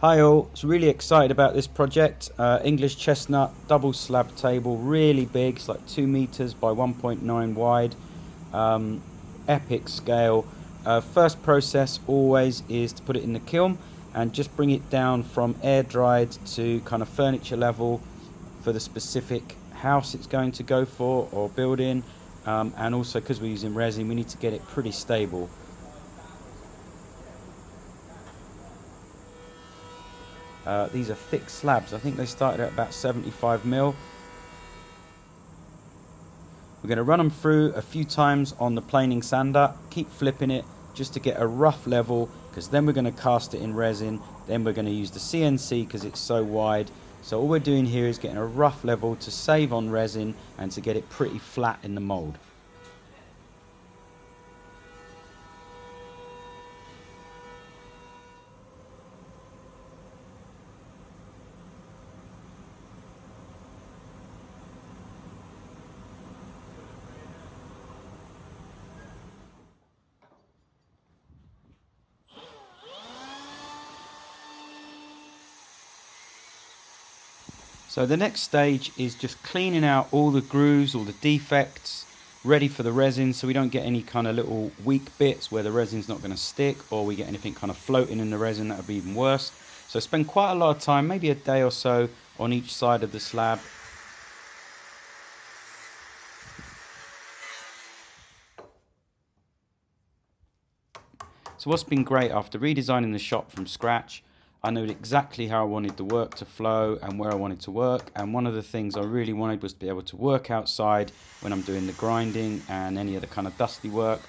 Hi all, so really excited about this project. English chestnut double slab table, really big, it's like 2 meters by 1.9 wide, epic scale. First process always is to put it in the kiln and just bring it down from air dried to kind of furniture level for the specific house it's going to go for or building, and also because we're using resin we need to get it pretty stable. These are thick slabs. I think they started at about 75 mil. We're going to run them through a few times on the planing sander, keep flipping it just to get a rough level, because then we're going to cast it in resin, then we're going to use the CNC because it's so wide. So all we're doing here is getting a rough level to save on resin and to get it pretty flat in the mould. So the next stage is just cleaning out all the grooves, all the defects, ready for the resin, so we don't get any kind of little weak bits where the resin's not going to stick, or we get anything kind of floating in the resin. That would be even worse. So spend quite a lot of time, maybe a day or so, on each side of the slab. So what's been great, after redesigning the shop from scratch, I knew exactly how I wanted the work to flow and where I wanted to work, and one of the things I really wanted was to be able to work outside when I'm doing the grinding and any other kind of dusty work.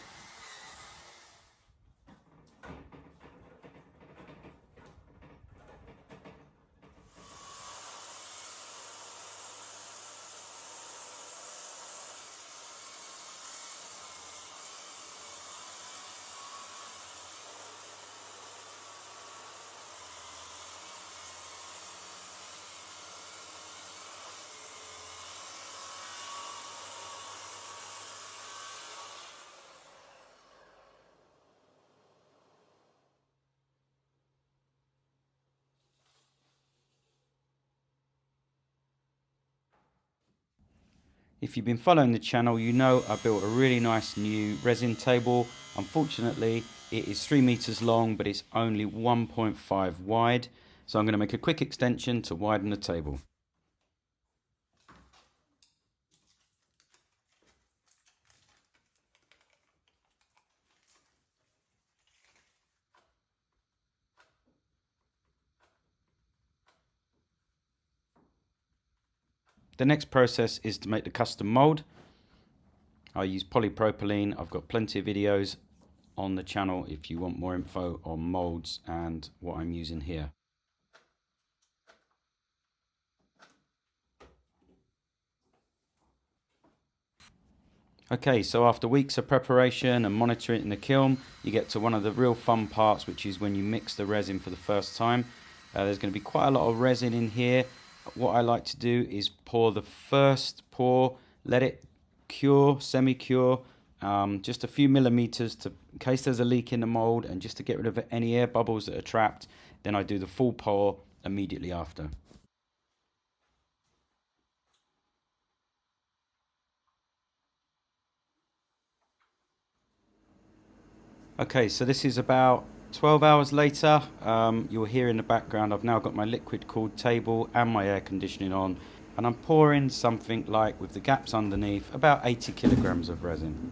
If you've been following the channel, you know I built a really nice new resin table. Unfortunately, it is 3 meters long, but it's only 1.5 wide. So I'm going to make a quick extension to widen the table. The next process is to make the custom mold. I use polypropylene. I've got plenty of videos on the channel if you want more info on molds and what I'm using here. Okay, so after weeks of preparation and monitoring it in the kiln, you get to one of the real fun parts, which is when you mix the resin for the first time. There's going to be quite a lot of resin in here. What I like to do is pour the first pour, let it cure, semi-cure, just a few millimeters in case there's a leak in the mold, and just to get rid of any air bubbles that are trapped. Then I do the full pour immediately after. Okay, so this is about 12 hours later. You'll hear in the background I've now got my liquid cooled table and my air conditioning on, and I'm pouring something like, with the gaps underneath, about 80 kilograms of resin.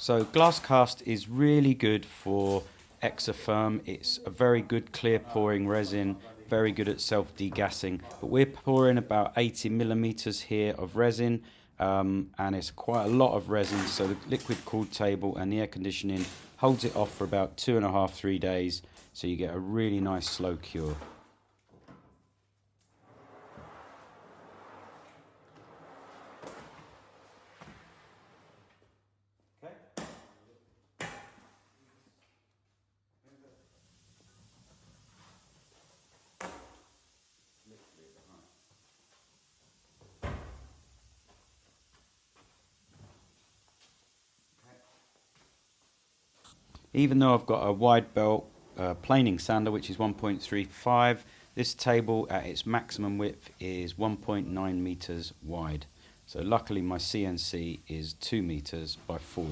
So glass cast is really good for exotherm. It's a very good clear pouring resin, very good at self-degassing. But we're pouring about 80 millimeters here of resin, and it's quite a lot of resin. So the liquid cooled table and the air conditioning holds it off for about 2.5 to 3 days. So you get a really nice slow cure. Even though I've got a wide belt planing sander, which is 1.35, this table at its maximum width is 1.9 meters wide. So luckily my CNC is 2 meters by 4.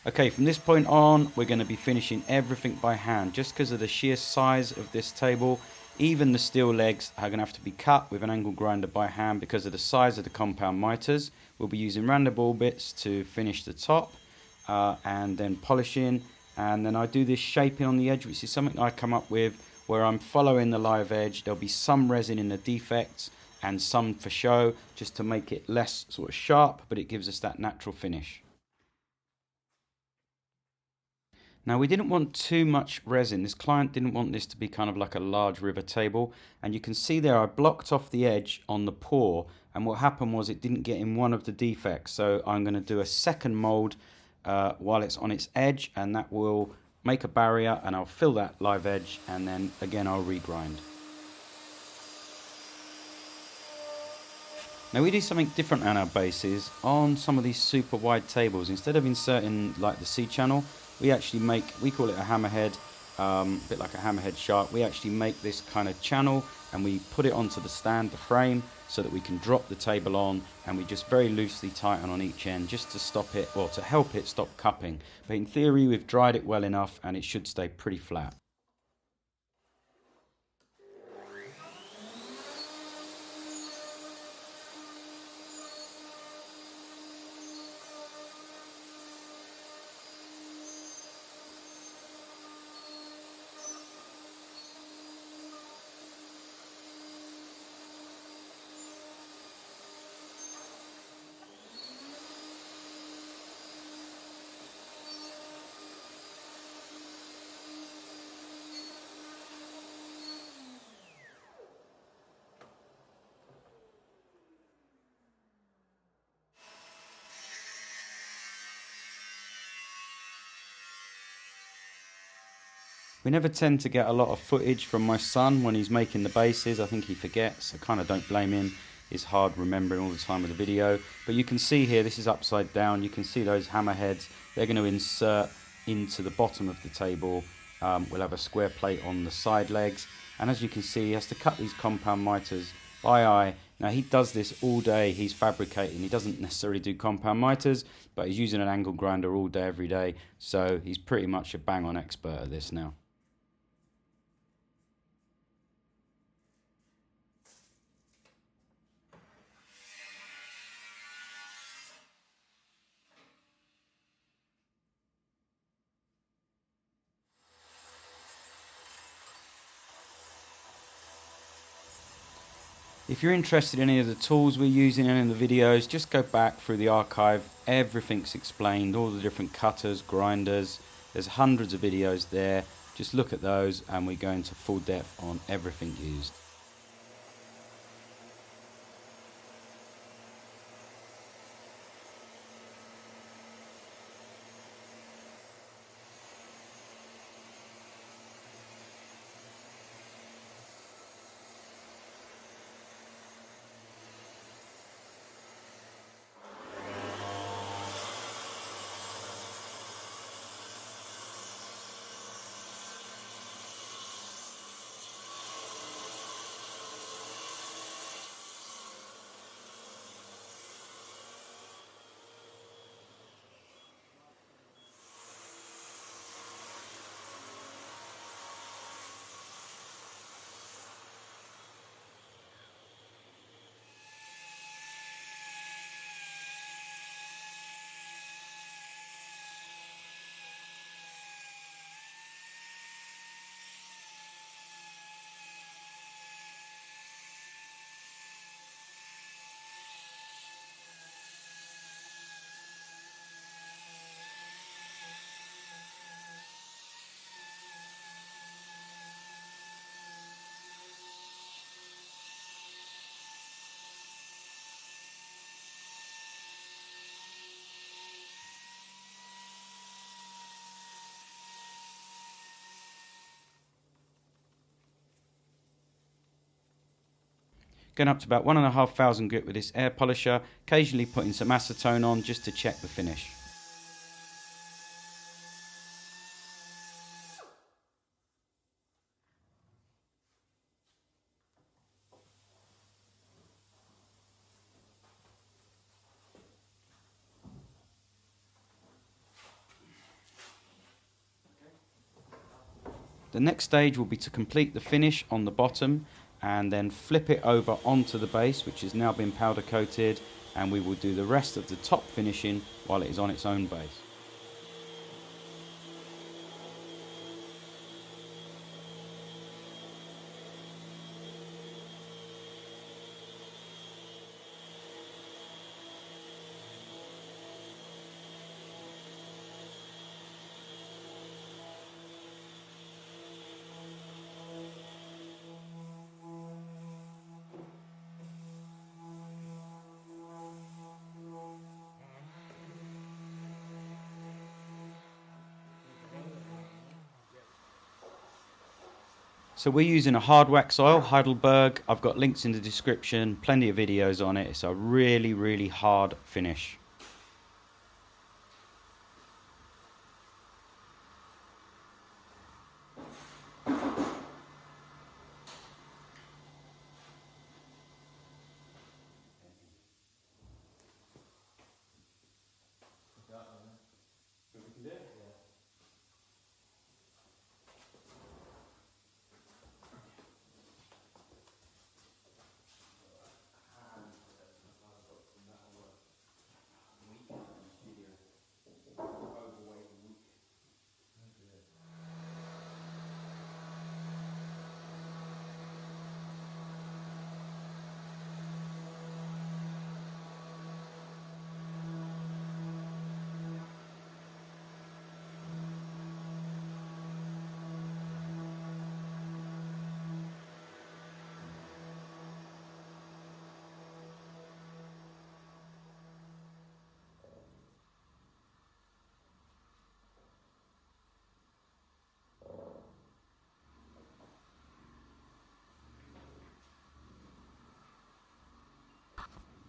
Okay, from this point on, we're going to be finishing everything by hand. Just because of the sheer size of this table, even the steel legs are going to have to be cut with an angle grinder by hand because of the size of the compound miters. We'll be using random ball bits to finish the top and then polishing. And then I do this shaping on the edge, which is something I come up with where I'm following the live edge. There'll be some resin in the defects and some for show, just to make it less sort of sharp, but it gives us that natural finish. Now we didn't want too much resin. This client didn't want this to be kind of like a large river table, and you can see there I blocked off the edge on the pour, and what happened was it didn't get in one of the defects. So I'm going to do a second mold while it's on its edge, and that will make a barrier, and I'll fill that live edge, and then again I'll regrind. Now we do something different on our bases. On some of these super wide tables, instead of inserting like the C channel, we actually make, we call it a hammerhead, a bit like a hammerhead shark. We actually make this kind of channel and we put it onto the stand, the frame, so that we can drop the table on, and we just very loosely tighten on each end just to stop it, or to help it stop cupping. But in theory we've dried it well enough and it should stay pretty flat. We never tend to get a lot of footage from my son when he's making the bases. I think he forgets. I kind of don't blame him. It's hard remembering all the time with the video. But you can see here, this is upside down. You can see those hammerheads. They're going to insert into the bottom of the table. We'll have a square plate on the side legs. And as you can see, he has to cut these compound miters by eye. Now he does this all day. He's fabricating. He doesn't necessarily do compound miters, but he's using an angle grinder all day, every day. So he's pretty much a bang-on expert at this now. If you're interested in any of the tools we're using in the videos, just go back through the archive. Everything's explained, all the different cutters, grinders. There's hundreds of videos there. Just look at those and we go into full depth on everything used. Going up to about 1,500 grit with this air polisher, occasionally putting some acetone on just to check the finish. The next stage will be to complete the finish on the bottom and then flip it over onto the base, which has now been powder coated, and we will do the rest of the top finishing while it is on its own base. So we're using a hard wax oil, Heidelberg. I've got links in the description, plenty of videos on it. It's a really, really hard finish.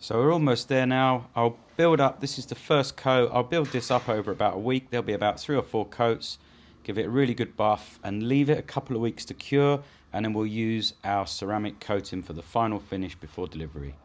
So we're almost there now. I'll build up, this is the first coat, I'll build this up over about a week. There'll be about 3 or 4 coats, give it a really good buff and leave it a couple of weeks to cure, and then we'll use our ceramic coating for the final finish before delivery.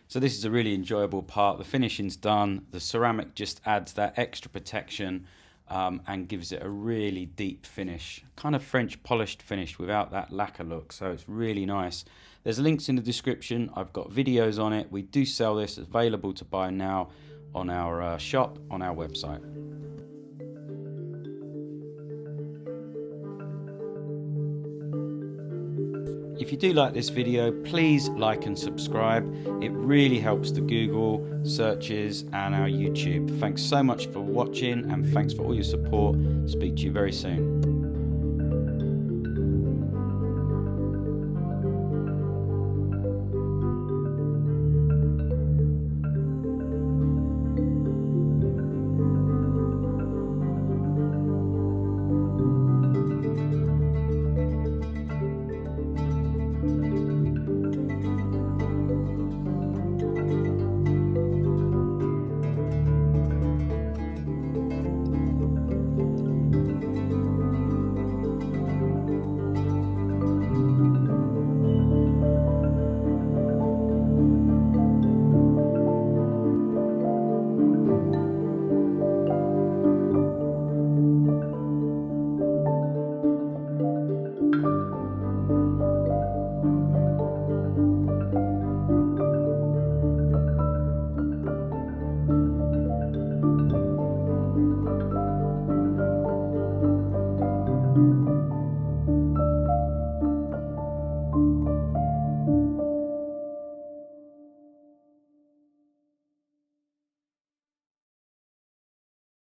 So this is a really enjoyable part. The finishing's done. The ceramic just adds that extra protection and gives it a really deep finish, kind of French polished finish without that lacquer look. So it's really nice. There's links in the description. I've got videos on it. We do sell this. It's available to buy now on our shop on our website. If you do like this video, please like and subscribe. It really helps the Google searches and our YouTube. Thanks so much for watching and thanks for all your support. Speak to you very soon.